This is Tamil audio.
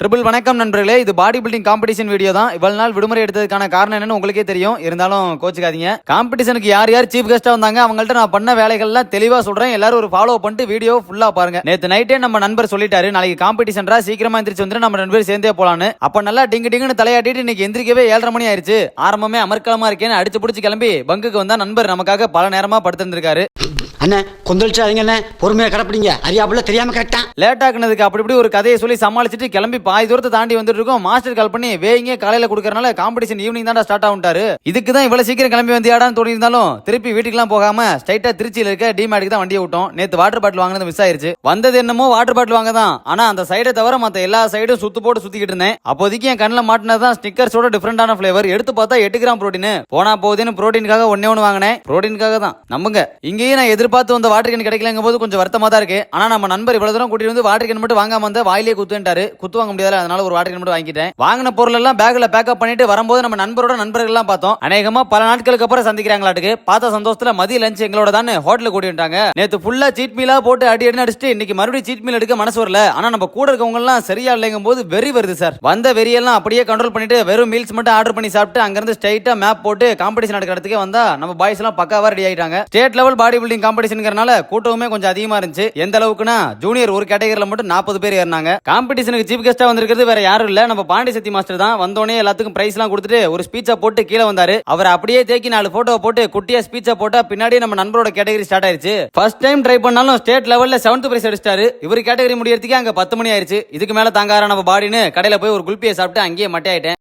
ட்ரிபிள் வணக்கம் நண்பர்களே. இது பாடி பில்டிங் காம்படிஷன் வீடியோ தான். இவ்வளவு நாள் விடுமுறை எடுத்ததுக்கான காரணம் என்னன்னு உங்களுக்கே தெரியும். இருந்தாலும் கோச்சுக்காதீங்க. காம்படிஷனுக்கு யார் யார் சீஃப் கெஸ்டா வந்தாங்க அவங்கள்ட்ட நான் பண்ண வேலைகள்லாம் தெளிவா சொல்றேன். எல்லாரும் ஒரு ஃபாலோ பண்ணிட்டு வீடியோ ஃபுல்லா பாருங்க. நேத்து நைட்டே நம்ம நண்பர் சொல்லிட்டாரு, நாளைக்கு காம்படிஷன்ரா சீக்கிரமா எந்திரிச்சு வந்து நம்ம 2 பேரும் சேர்ந்தே போலான்னு. அப்ப நல்லா டிங்கு டிங்குன்னு தலையாட்டிட்டு இன்னைக்கு எந்திரிக்கவே 7:30 மணி ஆயிருச்சு. ஆரம்பமே அமர்க்கலமா இருக்கேன்னு அடிச்சு பிடிச்சு கிளம்பி பங்குக்கு வந்தா நண்பர் நமக்காக பல நேரமா படுத்திருந்திருக்காரு. அண்ணே கொந்தளிச்சாதீங்க அண்ணே, பொறுமையா கடப்பிடிங்க. அறியாப்புல தெரியாம கேட்டான். லேட் ஆக்குனதுக்கு அப்படி இப்படி ஒரு கதையை சொல்லி சமாளிச்சுட்டு கிளம்பி பாதி தூரத்தை தாண்டி வந்துட்டு இருக்கோம். மாஸ்டர் கால் பண்ணி வேயிங்க காலையில கொடுக்கறனால காம்படிஷன் ஈவினிங் தான் ஸ்டார்ட் ஆகுட்டாரு. இதுக்கு தான் இவ்வளவு சீக்கிரம் கிளம்பி வந்தியாடான்னு தோணி இருந்தாலும் திருப்பி வீட்டுக்குலாம் போகாம ஸ்ட்ரைட்டா திருச்சியில இருக்க டிமார்ட்டுக்கு தான் வண்டியை விட்டோம். நேத்து வாட்டர் பாட்டில் வாங்கினது மிஸ் ஆயிருச்சு. வந்தது என்னமோ வாட்டர் பாட்டில் வாங்க தான். ஆனா அந்த சைடை தவிர மத்த எல்லா சைடும் சுத்து போட்டு சுத்திக்கிட்டு இருந்தேன். அப்போதைக்கு என் கண்ணில் மாட்டினதான் ஸ்னிக்கர்ஸோட டிஃபரெண்டான பிளேவர். எடுத்து பார்த்தா 8 கிராம் புரோட்டீன். போனா போகுதுன்னு புரோட்டீனுக்காக ஒண்ணு வாங்கினேன். புரோட்டீனுக்காக தான் நம்புங்க. இங்கேயே நான் எதிர்பார்த்து வந்த வாட்டர் கேன் கிடைக்கலங்க போது கொஞ்சம் வருத்தமா தான் இருக்கு. ஆனா நம்ம நண்பர் இவ்வளவு தூரம் கூட்டிட்டு வந்து வாட்டர் கேன் மட்டும் வாங்காம வந்தா வாயிலே குத்துட்டாரு. குத்து வாங்க முடியாத, அதனால ஒரு வாட்டர் கேன் மட்டும் வாங்கிட்டேன். வாங்கின பொருள் எல்லாம் பேக்ல பேக்கப் பண்ணிட்டு வரும்போது நம்ம நண்பரோட நண்பர்கள் எல்லாம் பார்த்தோம். அநேகமா பல நாட்களுக்கு அப்புறம் சந்திக்கிறாங்களாட்டுக்கு. பார்த்த சந்தோஷத்துல மதிய லஞ்ச் எங்களோட தான் ஹோட்டலுக்கு கூட்டி வந்துட்டாங்க. நேத்து ஃபுல்லா சீட் மீலா போட்டு அடி அடிச்சுட்டு இன்னைக்கு மறுபடியும் சீட் மீல் எடுக்க மனசு வரல. ஆனா நம்ம கூட இருக்கவங்க எல்லாம் சரியா இல்லைங்கும் போது வெறி வருது சார். வந்த வெறியெல்லாம் அப்படியே கண்ட்ரோல் பண்ணிட்டு வெறும் மீல்ஸ் மட்டும் ஆர்டர் பண்ணி சாப்பிட்டு அங்கிருந்து ஸ்ட்ரைட்டா மேப் போட்டு காம்படிஷன் நடக்கிற இடத்துக்கு வந்தா நம்ம பாய்ஸ் எல்லாம் பக்காவா ரெடி ஆயிட்டாங்க. ஸ்டேட் லெவல் பாடி பில்டிங் காம்படிஷன்ங்கறனால கூட்டமே கொஞ்சம் அதிகமா இருந்துச்சு. எந்த அளவுக்குனா ஜூனியர் ஒரு கேட்டகரியில மட்டும் 40 பேர் ஏறினாங்க. காம்படிஷனுக்கு சீஃப் கெஸ்டா வந்திருக்கிறது வேற யாரும் இல்ல, நம்ம பாண்டிசக்தி மாஸ்டர் தான். வந்தோடனே எல்லாத்துக்கும் பிரைஸ் எல்லாம் கொடுத்துட்டு ஒரு ஸ்பீச்சா போட்டு கீழே வந்தாரு. அவர் அப்படியே தேக்கி 4 போட்டோ போட்டு குட்டியா ஸ்பீச்சா போட்டா பின்னாடி நம்ம நண்பரோட கேட்டகரி ஸ்டார்ட் ஆயிருச்சு. ஃபர்ஸ்ட் டைம் ட்ரை பண்ணாலும் ஸ்டேட் லெவல்ல 7th பிரைஸ் அடிச்சிட்டாரு. இவர் கேட்டகரி முடியறதுக்கு அங்க 10 மணி ஆயிருச்சு. இதுக்கு மேல தாங்கார நம்ம பாடின்னு கடையில போய் ஒரு குல்பியை சாப்பிட்டு அங்கேயே மட்டை ஆயிட்டேன்.